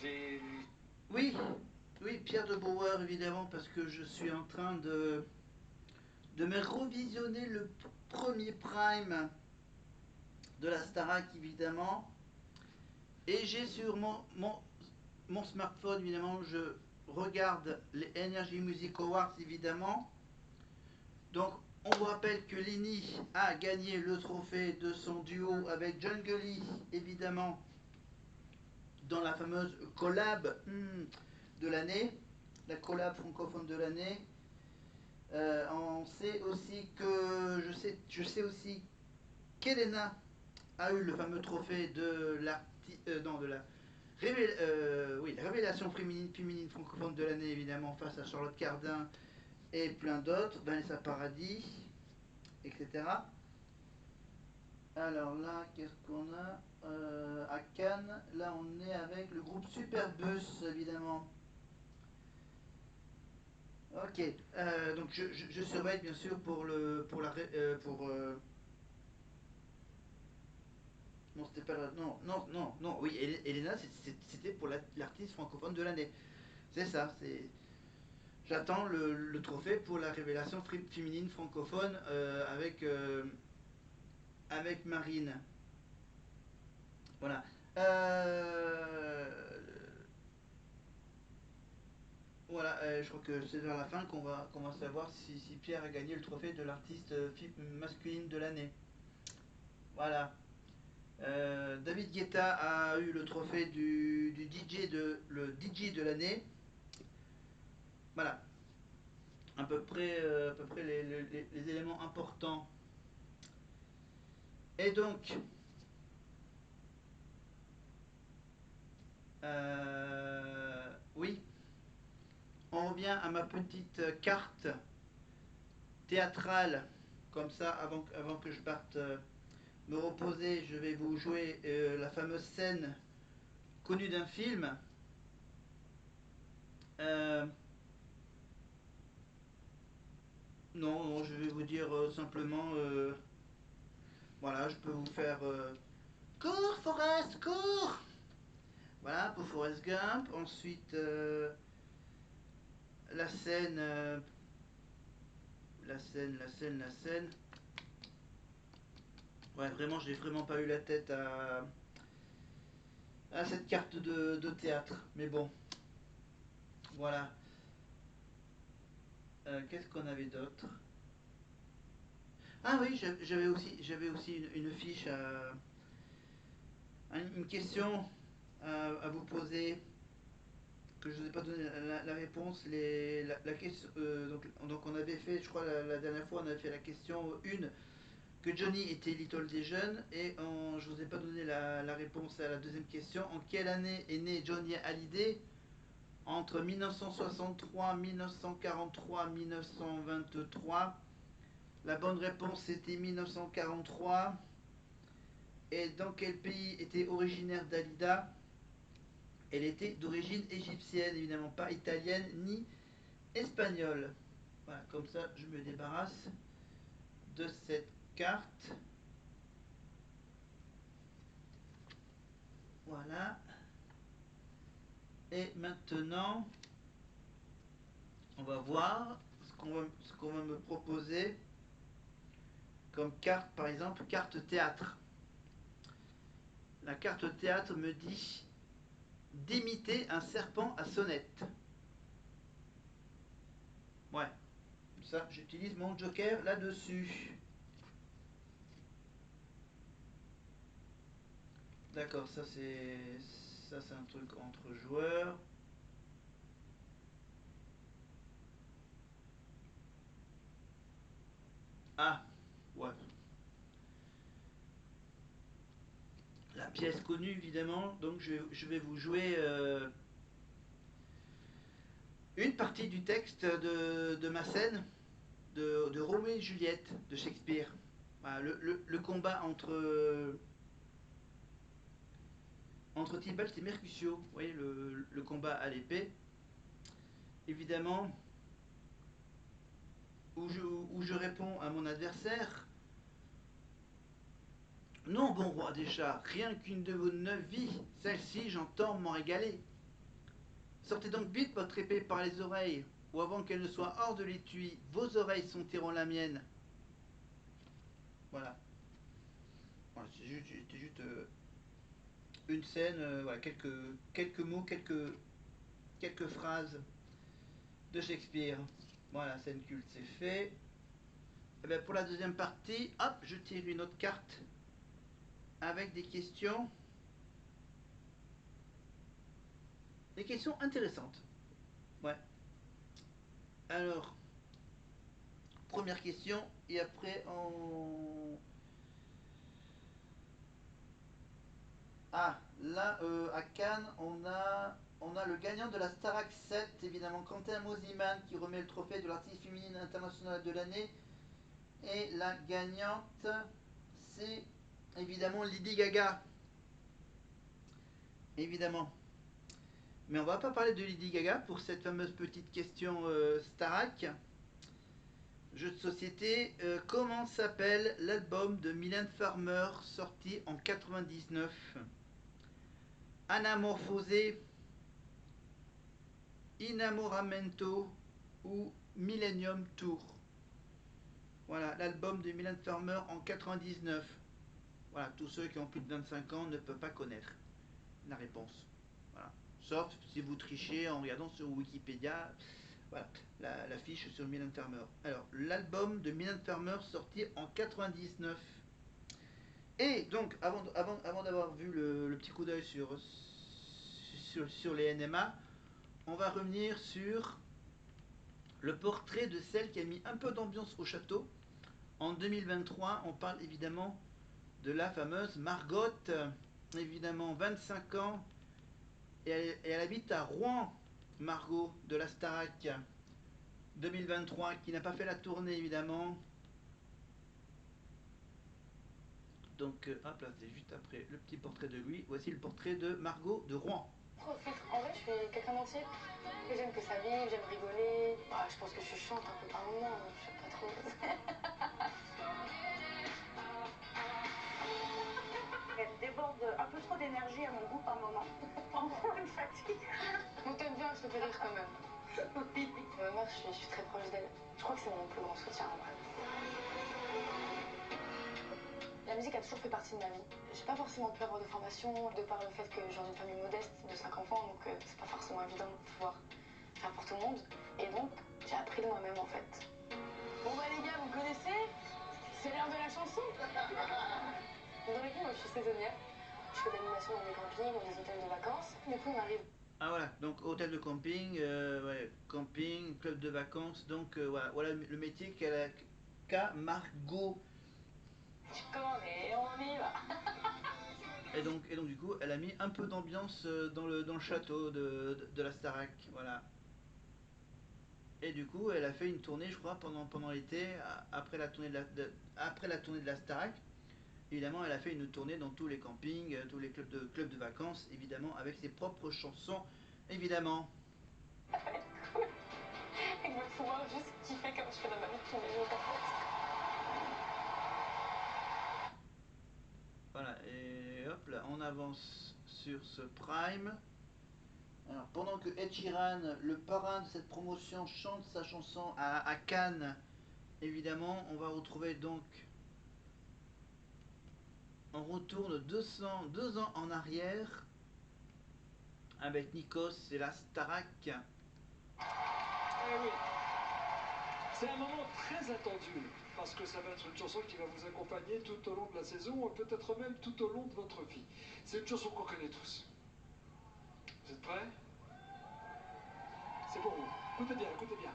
Oui, oui, Pierre de Brouwer, évidemment, parce que je suis en train de me revisionner le premier prime de la Starac, évidemment. Et j'ai sur mon smartphone, évidemment, je regarde les Energy Music Awards, évidemment. Donc, on vous rappelle que Lenny a gagné le trophée de son duo avec John Gully, évidemment, dans la fameuse collab de l'année, la collab francophone de l'année. On sait aussi que je sais aussi qu'Elena a eu le fameux trophée de non, de la oui, la révélation féminine francophone de l'année, évidemment, face à Charlotte Cardin et plein d'autres, Vanessa Paradis, etc. Alors là, qu'est-ce qu'on a à Cannes? Là, on est avec le groupe Superbus, évidemment. Ok, donc je surveille bien sûr pour non, c'était pas non, non, non, non, oui, Elena, c'était pour l'artiste francophone de l'année. C'est ça, c'est. J'attends le trophée pour la révélation féminine francophone avec Marine. Voilà. Euh, voilà, je crois que c'est vers la fin qu'on va savoir si Pierre a gagné le trophée de l'artiste masculine de l'année. Voilà. David Guetta a eu le trophée du DJ de l'année. Voilà, à peu près les éléments importants. Et donc, oui, on revient à ma petite carte théâtrale. Comme ça, avant que je parte me reposer, je vais vous jouer la fameuse scène connue d'un film. Euh, non, non, je vais vous dire simplement, voilà, je peux vous faire cours, Forest, cours. Voilà pour Forrest Gump. Ensuite, la scène, la scène. Ouais, vraiment, j'ai vraiment pas eu la tête à cette carte de théâtre. Mais bon, voilà. Qu'est-ce qu'on avait d'autre? Ah oui, j'avais aussi une fiche, une question à vous poser que je ne vous ai pas donné la réponse. La question, donc on avait fait, je crois la dernière fois, on avait fait la question 1 que Johnny était Little des jeunes et je ne vous ai pas donné la réponse à la deuxième question. En quelle année est né Johnny Hallyday? Entre 1963, 1943, 1923. La bonne réponse c'était 1943. Et dans quel pays était originaire Dalida? Elle était d'origine égyptienne, évidemment pas italienne ni espagnole. Voilà, comme ça je me débarrasse de cette carte. Voilà. Et maintenant, on va voir ce qu'on va me proposer comme carte, par exemple, carte théâtre. La carte théâtre me dit d'imiter un serpent à sonnette. Ouais, ça, j'utilise mon joker là-dessus. D'accord, ça c'est un truc entre joueurs. Ah, ouais. La pièce connue évidemment. Donc je vais vous jouer une partie du texte de ma scène de Roméo et Juliette de Shakespeare. Voilà, le combat entre Tybalt et Mercutio. Vous voyez le combat à l'épée. Évidemment, où je réponds à mon adversaire: non, bon roi des chats, rien qu'une de vos 9 vies, celle-ci j'entends m'en régaler. Sortez donc vite votre épée par les oreilles, ou avant qu'elle ne soit hors de l'étui, vos oreilles sentiront la mienne. Voilà. Voilà, c'était juste une scène, voilà, quelques mots, quelques phrases de Shakespeare. Voilà, scène culte, c'est fait. Et bien pour la deuxième partie, hop, je tire une autre carte avec des questions. Des questions intéressantes. Ouais. Alors, première question, et après on... Ah, là, à Cannes, on a le gagnant de la Starac 7, évidemment, Quentin Mosiman, qui remet le trophée de l'artiste féminine internationale de l'année. Et la gagnante, c'est évidemment Lady Gaga. Évidemment. Mais on va pas parler de Lady Gaga pour cette fameuse petite question Starac. Jeu de société, comment s'appelle l'album de Mylène Farmer sorti en 99? Anamorphosé, Inamoramento ou Millennium Tour? Voilà, l'album de Mylène Farmer en 99. Voilà, tous ceux qui ont plus de 25 ans ne peuvent pas connaître la réponse. Voilà. Sauf si vous trichez en regardant sur Wikipédia, voilà, la fiche sur Mylène Farmer. Alors, l'album de Mylène Farmer sorti en 99. Et donc, avant d'avoir vu le petit coup d'œil sur les NMA, on va revenir sur le portrait de celle qui a mis un peu d'ambiance au château. En 2023, on parle évidemment de la fameuse Margot, évidemment 25 ans, et elle habite à Rouen, Margot de la Starac 2023, qui n'a pas fait la tournée évidemment. Donc hop là, c'est juste après le petit portrait de lui. Voici le portrait de Margot de Rouen. En vrai, je suis quelqu'un d'entier. J'aime que ça vive, j'aime rigoler. Bah, je pense que je suis chiante un peu par moment, je sais pas trop. Elle déborde un peu trop d'énergie à mon goût par moment. Parfois une fatigue. On t'aime bien, je te fais rire quand même. Oui. Ma mère, je suis très proche d'elle. Je crois que c'est mon plus grand soutien en vrai. La musique a toujours fait partie de ma vie. J'ai pas forcément pu avoir de formation, de par le fait que je viens d'une famille modeste de 5 enfants, donc c'est pas forcément évident de pouvoir faire pour tout le monde. Et donc, j'ai appris de moi-même en fait. Bon bah les gars, vous connaissez? C'est l'heure de la chanson. Dans les vie, moi je suis saisonnière. Je fais de l'animation dans des campings, dans des hôtels de vacances. Du coup, il m'arrive. Ah voilà, donc hôtel de camping, ouais, camping, club de vacances, donc voilà le métier qu'a Margot. Je connais, on y va. Et donc du coup, elle a mis un peu d'ambiance dans le château de la Starac, voilà. Et du coup, elle a fait une tournée, je crois, pendant l'été, après la tournée après la tournée de la Starac. Évidemment, elle a fait une tournée dans tous les campings, tous les clubs de vacances, évidemment, avec ses propres chansons, évidemment. Ça va être cool. Et de pouvoir juste kiffer comme je fais dans ma vie de tous les jours en fait. Voilà, et hop là, on avance sur ce Prime. Alors, pendant que Ed Sheeran, le parrain de cette promotion, chante sa chanson à Cannes, évidemment, on va retrouver donc. On retourne 2 ans en arrière avec Nikos et la Starac. Eh oui, c'est un moment très attendu, parce que ça va être une chanson qui va vous accompagner tout au long de la saison, peut-être même tout au long de votre vie. C'est une chanson qu'on connaît tous. Vous êtes prêts? C'est pour vous. Écoutez bien, écoutez bien.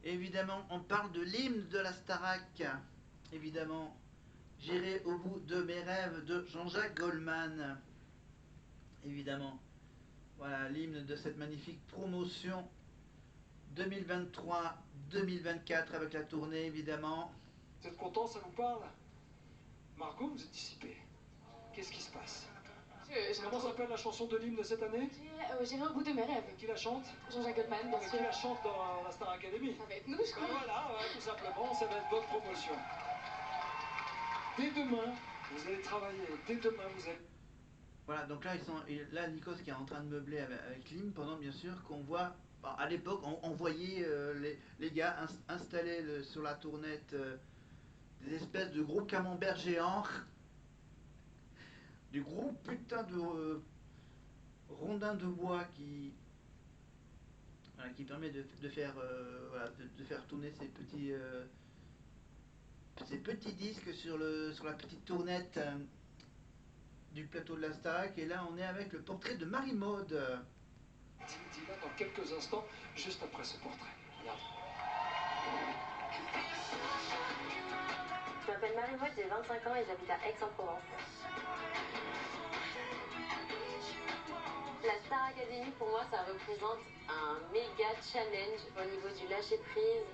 Évidemment, on parle de l'hymne de la Starac. Évidemment, j'irai au bout de mes rêves de Jean-Jacques Goldman. Évidemment, voilà l'hymne de cette magnifique promotion 2023-2024 avec la tournée, évidemment. Vous êtes content, ça vous parle? Margot, vous êtes dissipée. Qu'est-ce qui se passe? Comment s'appelle la chanson de l'hymne de cette année? J'irai au bout de mes rêves. Qui la chante? Jean-Jacques Goldman, bien Et sûr. qui la chante dans la Star Academy? Ça va être nous, je Et crois. voilà, tout simplement, ça va être votre promotion. Dès demain, vous allez travailler. Dès demain, vous allez... Voilà, donc là, là Nikos qui est en train de meubler avec Lim, pendant bien sûr qu'on voit, à l'époque, on voyait les gars installer sur la tournette des espèces de gros camemberts géants, du gros putain de rondins de bois qui permet de faire, voilà, de faire tourner ces petits disques sur la petite tournette du plateau de la Starac. Et là, on est avec le portrait de Marie-Maude. Dina dans quelques instants, juste après ce portrait. Regarde. Je m'appelle Marie-Maude, j'ai 25 ans et j'habite à Aix-en-Provence. La Star Academy, pour moi, ça représente un méga challenge au niveau du lâcher-prise.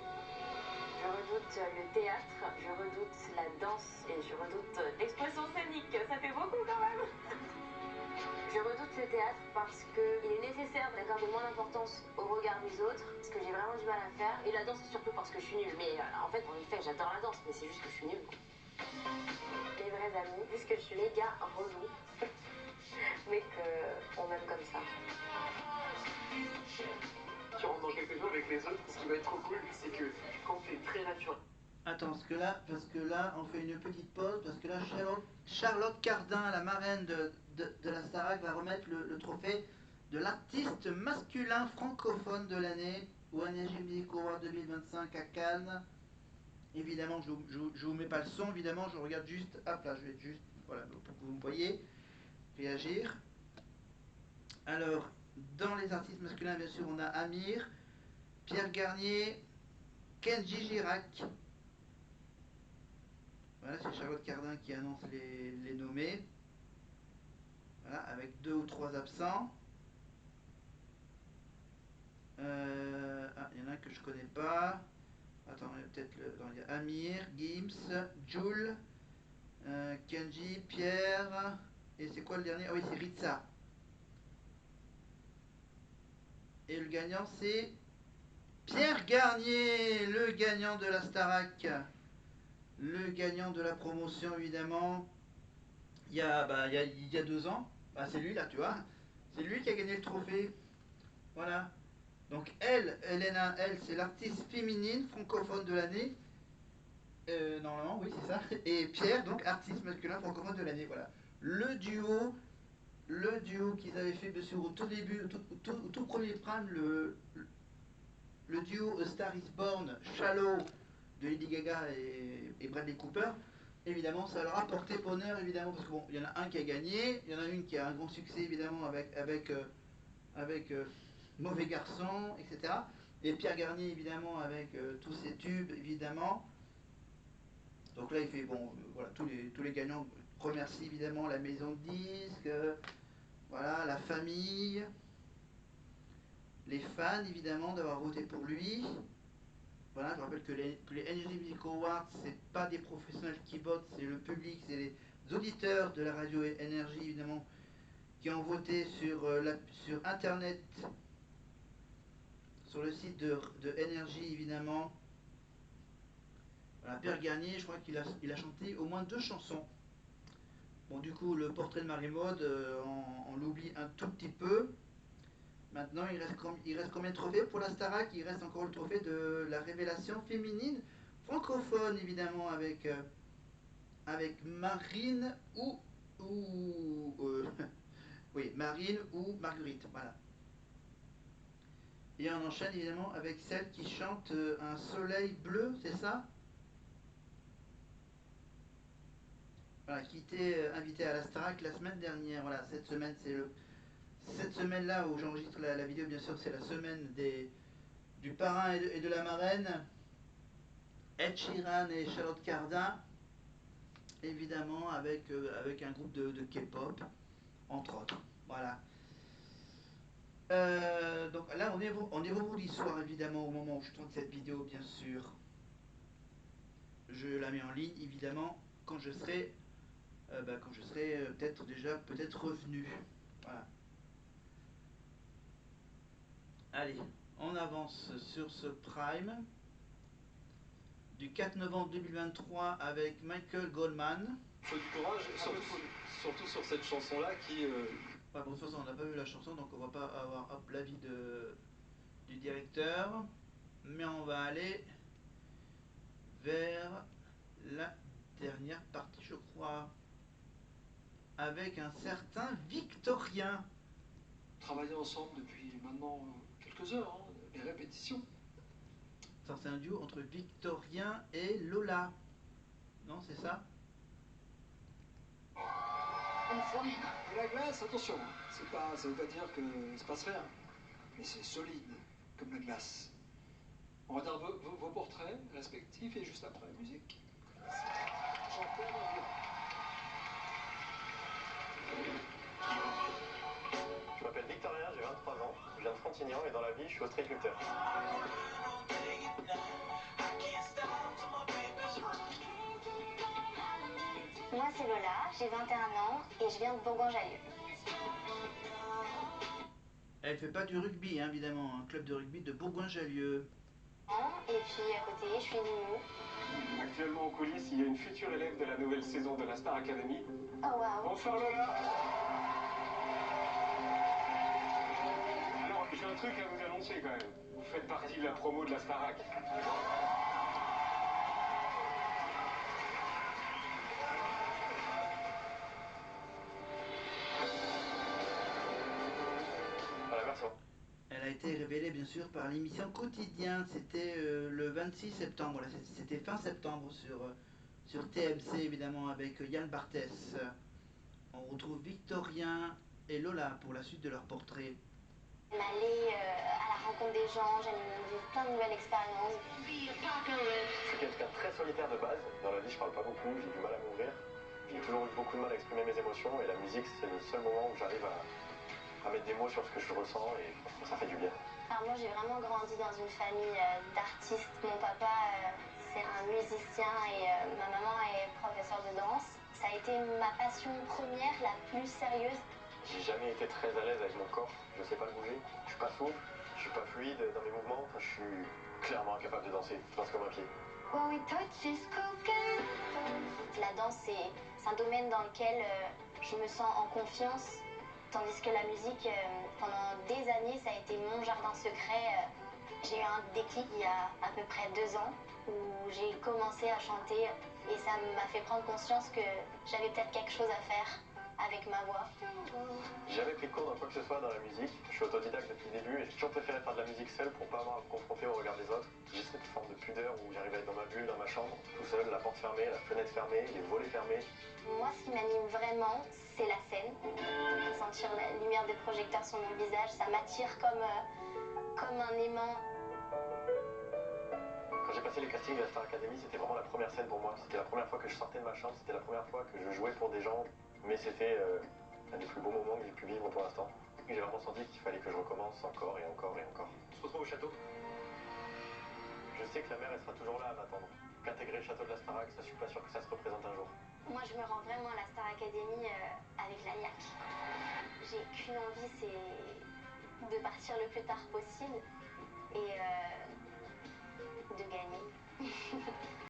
Je redoute le théâtre, je redoute la danse et je redoute l'expression scénique. Ça fait beaucoup quand même. Je redoute le théâtre parce qu'il est nécessaire d'accorder moins d'importance au regard des autres, ce que j'ai vraiment du mal à faire. Et la danse, c'est surtout parce que je suis nulle. Mais en fait, en effet, j'adore la danse, mais c'est juste que je suis nulle. Les vrais amis, puisque je suis méga relou, mais qu'on m'aime comme ça. Tu rentres dans quelque chose avec les autres, ce qui va être trop cool, c'est que quand tu es très naturel. Attends, parce que là, on fait une petite pause, parce que là, Charlotte Cardin, la marraine de la Starac, va remettre le trophée de l'artiste masculin francophone de l'année au Energy Music Award 2025 à Cannes. Évidemment, je vous mets pas le son, évidemment, je regarde juste, hop là, je vais juste, voilà, pour que vous me voyez réagir. Alors, dans les artistes masculins, bien sûr, on a Amir, Pierre Garnier, Kenji Girac. Voilà, c'est Charlotte Cardin qui annonce les nommés. Voilà, avec 2 ou 3 absents. Il y en a un que je connais pas. Attends, il y a peut-être il y a Amir, Gims, Jules, Kenji, Pierre. Et c'est quoi le dernier? Ah oui, c'est Ritza. Et le gagnant, c'est Pierre Garnier, le gagnant de la Starac. Le gagnant de la promotion, évidemment. Il y a 2 ans. Bah, c'est lui, là, tu vois. C'est lui qui a gagné le trophée. Voilà. Donc Elena, c'est l'artiste féminine francophone de l'année. Normalement, oui, c'est ça. Et Pierre, donc artiste masculin francophone de l'année. Voilà. Le duo qu'ils avaient fait bien sûr au tout début, au tout premier prime, le duo A Star Is Born, Shallow de Lady Gaga et Bradley Cooper. Évidemment, ça leur a porté bonheur, évidemment, parce que bon, il y en a un qui a gagné, il y en a une qui a un grand succès, évidemment, avec Mauvais Garçon, etc. Et Pierre Garnier, évidemment, avec tous ses tubes, évidemment. Donc là, il fait, bon, voilà, tous les gagnants remercient évidemment la maison de disques, voilà, la famille, les fans, évidemment, d'avoir voté pour lui. Voilà, je rappelle que les Energy Music Awards, c'est pas des professionnels qui votent, c'est le public, c'est les auditeurs de la radio Énergie, évidemment, qui ont voté sur Internet, sur le site de Énergie, évidemment. Voilà, Pierre Garnier, je crois qu'il a chanté au moins 2 chansons. Bon, du coup, le portrait de Marie-Maude, on l'oublie un tout petit peu. Maintenant, il reste combien de trophées pour la Starac? Il reste encore le trophée de la révélation féminine francophone, évidemment, avec Marine oui, Marine ou Marguerite, voilà. Et on enchaîne évidemment avec celle qui chante un soleil bleu, c'est ça? Voilà, qui était invitée à la Starac la semaine dernière. Voilà, cette semaine, cette semaine-là où j'enregistre la vidéo, bien sûr, c'est la semaine du parrain et de la marraine, Ed Sheeran et Charlotte Cardin, évidemment avec un groupe de K-pop, entre autres. Voilà. Donc là, on est vendredi soir, évidemment, au moment où je tourne cette vidéo, bien sûr. Je la mets en ligne, évidemment, quand je serai quand je serai peut-être revenu. Voilà. Allez, on avance sur ce Prime du 4 novembre 2023 avec Michael Goldman. Faut du courage, surtout sur cette chanson-là qui... Bon, de toute façon, on n'a pas vu la chanson, donc on va pas avoir l'avis du directeur. Mais on va aller vers la dernière partie, je crois, avec un certain Victorien. Travailler ensemble depuis maintenant quelques heures, hein, les répétitions. Ça, c'est un duo entre Victorien et Lola. Non, c'est ça? Et la glace, attention, ça veut pas dire que se passe rien, mais c'est solide, comme la glace. On regarde vos portraits respectifs et juste après, musique. Je m'appelle Victorien, j'ai 23 ans, je viens de Frontignan et dans la vie, je suis ostréiculteur. Moi, c'est Lola, j'ai 21 ans et je viens de Bourgoin-Jallieu. Elle fait pas du rugby, hein, évidemment, un club de rugby de Bourgoin-Jallieu. Et puis à côté, je suis Nounou. Actuellement en coulisses, il y a une future élève de la nouvelle saison de la Star Academy. Oh waouh. Bonsoir Lola. Alors, j'ai un truc à vous annoncer quand même. Vous faites partie de la promo de la Starac. Voilà, merci. Elle a été révélée bien sûr par l'émission Quotidien, c'était le 26 septembre, voilà, c'était fin septembre sur TMC évidemment avec Yann Barthès. On retrouve Victorien et Lola pour la suite de leur portrait. J'aime aller à la rencontre des gens, j'aime vivre plein de nouvelles expériences. Je suis quelqu'un de très solitaire de base. Dans la vie, je parle pas beaucoup, j'ai du mal à m'ouvrir. J'ai toujours eu beaucoup de mal à exprimer mes émotions et la musique, c'est le seul moment où j'arrive à mettre des mots sur ce que je ressens et franchement, ça fait du bien. Alors moi, j'ai vraiment grandi dans une famille d'artistes. Mon papa, c'est un musicien et ma maman est professeure de danse. Ça a été ma passion première, la plus sérieuse. J'ai jamais été très à l'aise avec mon corps, je sais pas le bouger, je suis pas souple, je suis pas fluide dans mes mouvements, enfin, je suis clairement incapable de danser, je danse comme un pied. La danse, c'est un domaine dans lequel je me sens en confiance, tandis que la musique, pendant des années, ça a été mon jardin secret. J'ai eu un déclic il y a à peu près 2 ans où j'ai commencé à chanter et ça m'a fait prendre conscience que j'avais peut-être quelque chose à faire avec ma voix. J'ai jamais pris de cours dans quoi que ce soit dans la musique, je suis autodidacte depuis le début et j'ai toujours préféré faire de la musique seule pour pas avoir à me confronter au regard des autres. J'ai cette forme de pudeur où j'arrive à être dans ma bulle, dans ma chambre, tout seul, la porte fermée, la fenêtre fermée, les volets fermés. Moi, ce qui m'anime vraiment, c'est la scène. Sentir la lumière des projecteurs sur mon visage, ça m'attire comme un aimant. Quand j'ai passé les castings de la Star Academy, c'était vraiment la première scène pour moi. C'était la première fois que je sortais de ma chambre, c'était la première fois que je jouais pour des gens. Mais c'était un des plus beaux moments que j'ai pu vivre pour l'instant. J'ai vraiment senti qu'il fallait que je recommence encore et encore et encore. On se retrouve au château. Je sais que la mère, elle sera toujours là à m'attendre. Qu'intégrer le château de la Starac, ça, je suis pas sûr que ça se représente un jour. Moi, je me rends vraiment à la Star Academy avec la YAC. J'ai qu'une envie, c'est de partir le plus tard possible et de gagner.